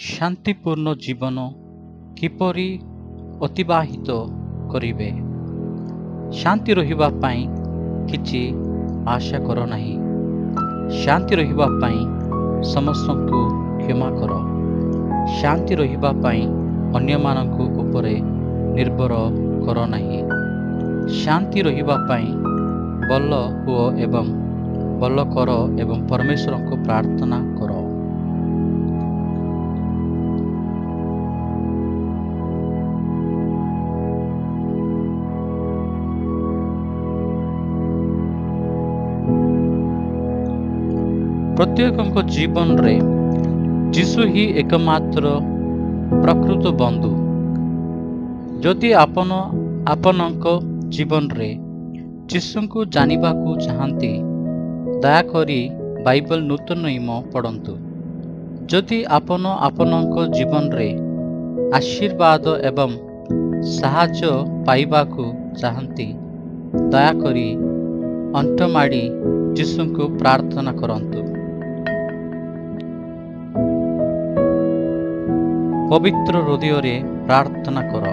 शांतिपूर्ण जीवन किपरि अतिबाहित करिवे। शांति रहिबा पाई किछि आशा कर नाही। शांति रहिबा पाई समस्तଙ୍କୁ क्षमा कर। शांति रहिबा पाई अन्यमानଙ୍କୁ उपरे निर्भर कर नाही। शांति रहिबा पाई बल हुओ एवं बल कर एवं परमेश्वर को प्रार्थना कर। प्रत्येक जीवन रे जीशु ही एकमात्र प्रकृत बंधु। जदि आपण आपनक जीवन रे जीशु को जानिबा को चाहती दयाकरी बाइबल नूतन नियम पढ़ंतु। जदि आपण आपनक जीवन रे आशीर्वाद एवं साहाय्य पाइबा को चाहती दयाकरी अंटमाड़ी जीशु को प्रार्थना करंतु। पवित्र हृदय रे प्रार्थना कर।